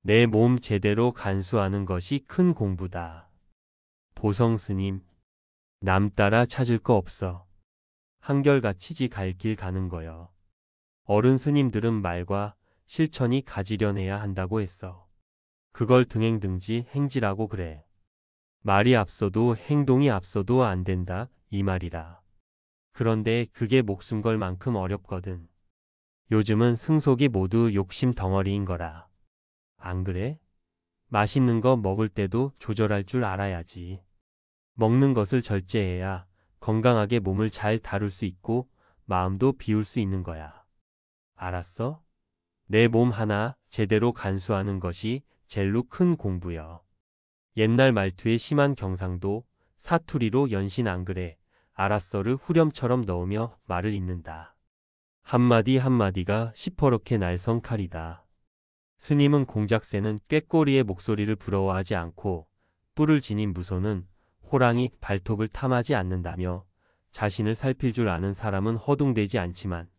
내 몸 제대로 간수하는 것이 큰 공부다. 보성 스님, 남 따라 찾을 거 없어. 한결같이 지 갈 길 가는 거여. 어른 스님들은 말과 실천이 가지런해야 한다고 했어. 그걸 등행등지 행지라고 그래. 말이 앞서도 행동이 앞서도 안 된다, 이 말이라. 그런데 그게 목숨 걸 만큼 어렵거든. 요즘은 승속이 모두 욕심 덩어리인 거라. 안 그래? 맛있는 거 먹을 때도 조절할 줄 알아야지. 먹는 것을 절제해야 건강하게 몸을 잘 다룰 수 있고 마음도 비울 수 있는 거야. 알았어? 내 몸 하나 제대로 간수하는 것이 제일로 큰 공부여. 옛날 말투에 심한 경상도, 사투리로 연신 안 그래, 알았어를 후렴처럼 넣으며 말을 잇는다. 한마디 한마디가 시퍼렇게 날선 칼이다. 스님은 공작새는 꾀꼬리의 목소리를 부러워하지 않고 뿔을 지닌 무소는 호랑이 발톱을 탐하지 않는다며 자신을 살필 줄 아는 사람은 허둥대지 않지만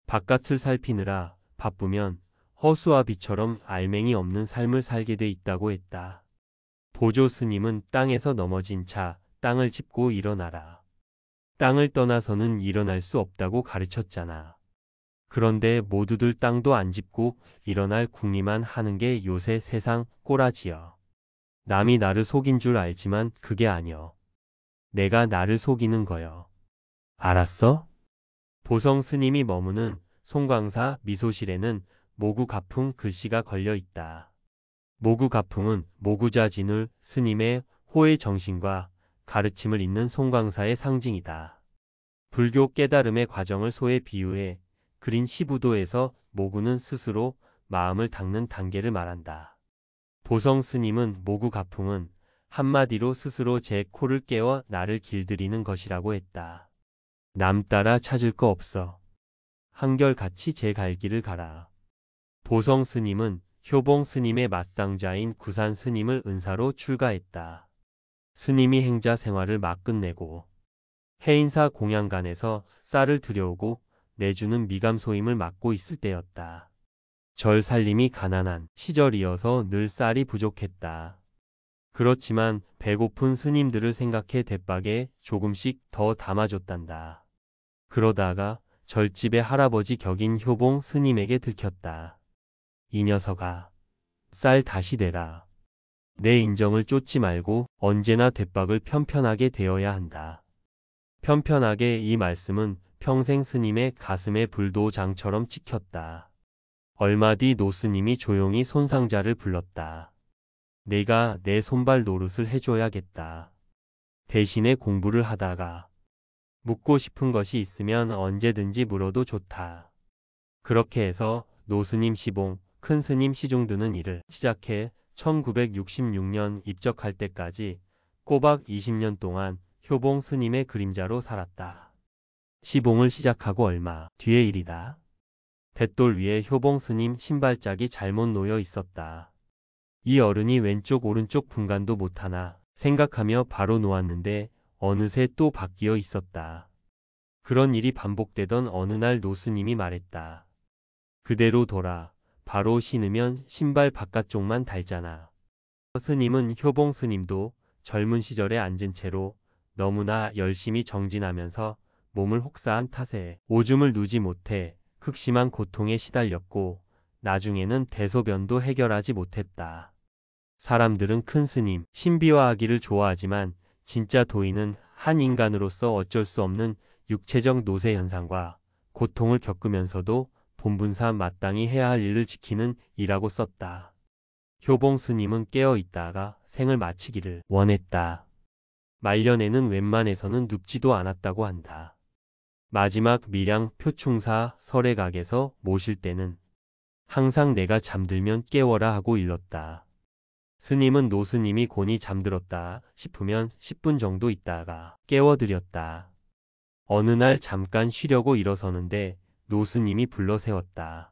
바깥을 살피느라 바쁘면 허수아 비처럼 알맹이 없는 삶을 살게 돼 있다고 했다. 보조 스님은 땅에서 넘어진 자, 땅을 짚고 일어나라. 땅을 떠나서는 일어날 수 없다고 가르쳤잖아. 그런데 모두들 땅도 안 짚고 일어날 궁리만 하는 게 요새 세상 꼬라지여. 남이 나를 속인 줄 알지만 그게 아니여. 내가 나를 속이는 거여. 알았어? 보성 스님이 머무는 송광사 미소실에는 모구가풍 글씨가 걸려 있다. 모구가풍은 모구자진울 스님의 호의 정신과 가르침을 잇는 송광사의 상징이다. 불교 깨달음의 과정을 소에 비유해 그린 시부도에서 모구는 스스로 마음을 닦는 단계를 말한다. 보성 스님은 모구가풍은 한마디로 스스로 제 코를 깨워 나를 길들이는 것이라고 했다. 남 따라 찾을 거 없어. 한결같이 제 갈 길을 가라. 보성 스님은 효봉 스님의 맞상자인 구산 스님을 은사로 출가했다. 스님이 행자 생활을 막 끝내고 해인사 공양간에서 쌀을 들여오고 내주는 미감소임을 맡고 있을 때였다. 절 살림이 가난한 시절이어서 늘 쌀이 부족했다. 그렇지만 배고픈 스님들을 생각해 대박에 조금씩 더 담아줬단다. 그러다가 절집의 할아버지 격인 효봉 스님에게 들켰다. 이 녀석아, 쌀 다시 대라. 내 인정을 쫓지 말고 언제나 대박을 편편하게 대어야 한다. 편편하게 이 말씀은 평생 스님의 가슴에 불도장처럼 찍혔다. 얼마 뒤 노스님이 조용히 손상자를 불렀다. 내가 내 손발 노릇을 해줘야겠다. 대신에 공부를 하다가 묻고 싶은 것이 있으면 언제든지 물어도 좋다. 그렇게 해서 노스님 시봉, 큰 스님 시중드는 일을 시작해 1966년 입적할 때까지 꼬박 20년 동안 효봉 스님의 그림자로 살았다. 시봉을 시작하고 얼마 뒤의 일이다. 뱃돌 위에 효봉 스님 신발짝이 잘못 놓여 있었다. 이 어른이 왼쪽 오른쪽 분간도 못하나 생각하며 바로 놓았는데 어느새 또 바뀌어 있었다. 그런 일이 반복되던 어느 날 노스님이 말했다. 그대로 둬라. 바로 신으면 신발 바깥쪽만 달잖아. 스님은 효봉 스님도 젊은 시절에 앉은 채로 너무나 열심히 정진하면서 몸을 혹사한 탓에 오줌을 누지 못해 극심한 고통에 시달렸고 나중에는 대소변도 해결하지 못했다. 사람들은 큰 스님, 신비화하기를 좋아하지만 진짜 도인은 한 인간으로서 어쩔 수 없는 육체적 노쇠 현상과 고통을 겪으면서도 본분사 마땅히 해야 할 일을 지키는 이라고 썼다. 효봉 스님은 깨어 있다가 생을 마치기를 원했다. 말년에는 웬만해서는 눕지도 않았다고 한다. 마지막 밀양 표충사 설해각에서 모실 때는 항상 내가 잠들면 깨워라 하고 일렀다. 스님은 노스님이 곤히 잠들었다 싶으면 10분 정도 있다가 깨워드렸다. 어느 날 잠깐 쉬려고 일어서는데 노스님이 불러 세웠다.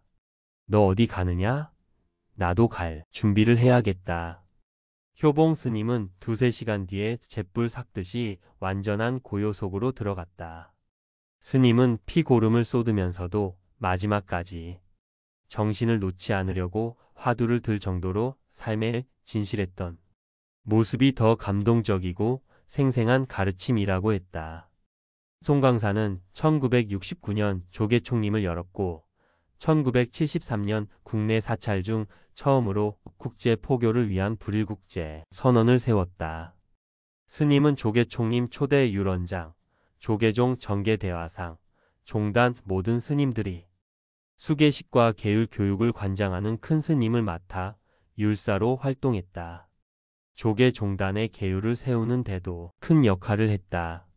너 어디 가느냐? 나도 갈 준비를 해야겠다. 효봉 스님은 2~3시간 뒤에 잿불 삭듯이 완전한 고요 속으로 들어갔다. 스님은 피고름을 쏟으면서도 마지막까지 정신을 놓지 않으려고 화두를 들 정도로 삶에 진실했던 모습이 더 감동적이고 생생한 가르침이라고 했다. 송광사는 1969년 조계 총림을 열었고 1973년 국내 사찰 중 처음으로 국제 포교를 위한 불일국제 선언을 세웠다. 스님은 조계 총림 초대 율원장, 조계종 정계대화상, 종단 모든 스님들이 수계식과 계율 교육을 관장하는 큰 스님을 맡아 율사로 활동했다. 조계 종단의 계율을 세우는 데도 큰 역할을 했다.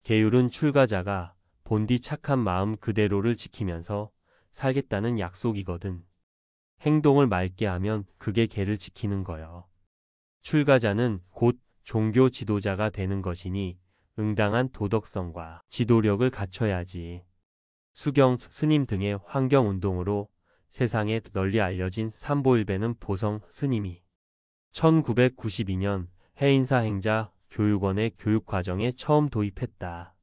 계율은 출가자가 본디 착한 마음 그대로를 지키면서 살겠다는 약속이거든. 행동을 맑게 하면 그게 계를 지키는 거여. 출가자는 곧 종교 지도자가 되는 것이니 응당한 도덕성과 지도력을 갖춰야지. 수경 스님 등의 환경운동으로 세상에 널리 알려진 삼보일배는 보성 스님이 1992년 해인사 행자 교육원의 교육과정에 처음 도입했다.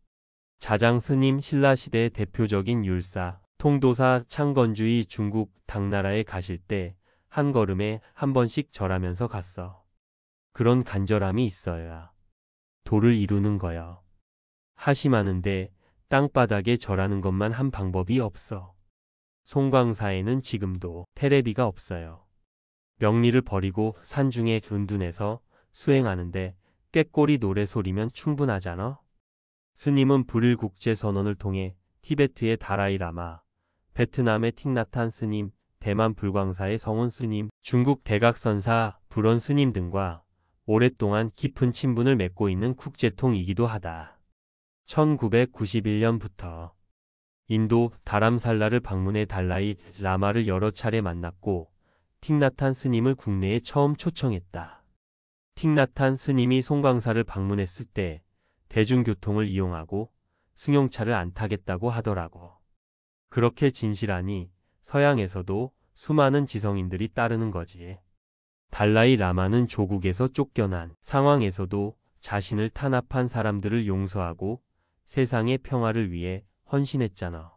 자장 스님 신라시대의 대표적인 율사, 통도사 창건주의 중국 당나라에 가실 때 한 걸음에 한 번씩 절하면서 갔어. 그런 간절함이 있어야 도를 이루는 거여. 하심하는데 땅바닥에 절하는 것만 한 방법이 없어. 송광사에는 지금도 테레비가 없어요. 명리를 버리고 산중에 은둔해서 수행하는데 꾀꼬리 노래 소리면 충분하잖아. 스님은 불일국제선언을 통해 티베트의 다라이라마, 베트남의 틱나탄 스님, 대만 불광사의 성원 스님, 중국 대각선사 불원 스님 등과 오랫동안 깊은 친분을 맺고 있는 국제통이기도 하다. 1991년부터 인도 다람살라를 방문해 달라이 라마를 여러 차례 만났고 틱나탄 스님을 국내에 처음 초청했다. 틱나탄 스님이 송광사를 방문했을 때 대중교통을 이용하고 승용차를 안 타겠다고 하더라고. 그렇게 진실하니 서양에서도 수많은 지성인들이 따르는 거지. 달라이 라마는 조국에서 쫓겨난 상황에서도 자신을 탄압한 사람들을 용서하고 세상의 평화를 위해 헌신했잖아.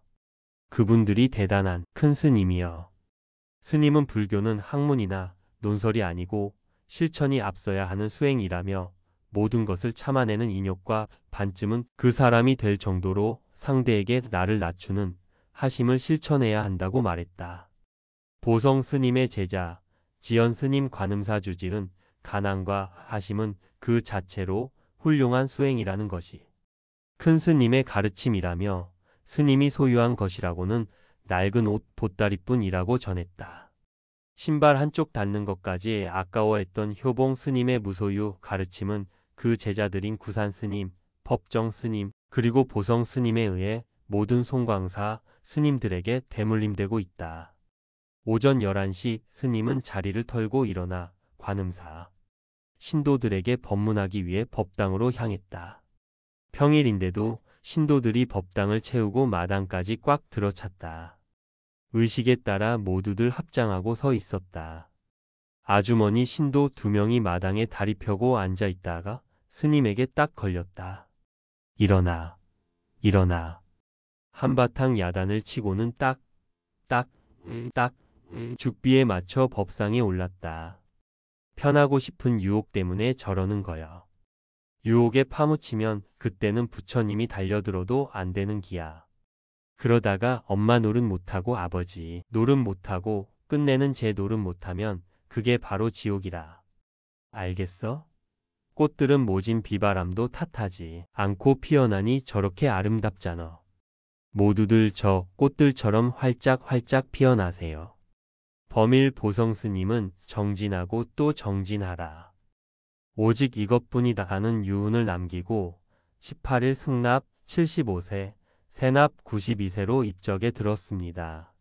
그분들이 대단한 큰 스님이여. 스님은 불교는 학문이나 논설이 아니고 실천이 앞서야 하는 수행이라며 모든 것을 참아내는 인욕과 반쯤은 그 사람이 될 정도로 상대에게 나를 낮추는 하심을 실천해야 한다고 말했다. 보성 스님의 제자 지연 스님 관음사 주지은 가난과 하심은 그 자체로 훌륭한 수행이라는 것이 큰 스님의 가르침이라며 스님이 소유한 것이라고는 낡은 옷 보따리뿐이라고 전했다. 신발 한쪽 닿는 것까지 아까워했던 효봉 스님의 무소유 가르침은 그 제자들인 구산 스님, 법정 스님, 그리고 보성 스님에 의해 모든 송광사 스님들에게 대물림되고 있다. 오전 11시 스님은 자리를 털고 일어나 관음사 신도들에게 법문하기 위해 법당으로 향했다. 평일인데도 신도들이 법당을 채우고 마당까지 꽉 들어찼다. 의식에 따라 모두들 합장하고 서 있었다. 아주머니 신도 2명이 마당에 다리 펴고 앉아 있다가 스님에게 딱 걸렸다. 일어나, 일어나. 한바탕 야단을 치고는 딱, 죽비에 맞춰 법상에 올랐다. 편하고 싶은 유혹 때문에 저러는 거야. 유혹에 파묻히면 그때는 부처님이 달려들어도 안 되는 기야. 그러다가 엄마 노릇 못하고 아버지 노릇 못하고 끝내는 제 노릇 못하면 그게 바로 지옥이라. 알겠어? 꽃들은 모진 비바람도 탓하지 않고 피어나니 저렇게 아름답잖아. 모두들 저 꽃들처럼 활짝활짝 피어나세요. 범일 보성 스님은 정진하고 또 정진하라. 오직 이것뿐이다 하는 유훈을 남기고 18일 승납 75세, 세납 92세로 입적에 들었습니다.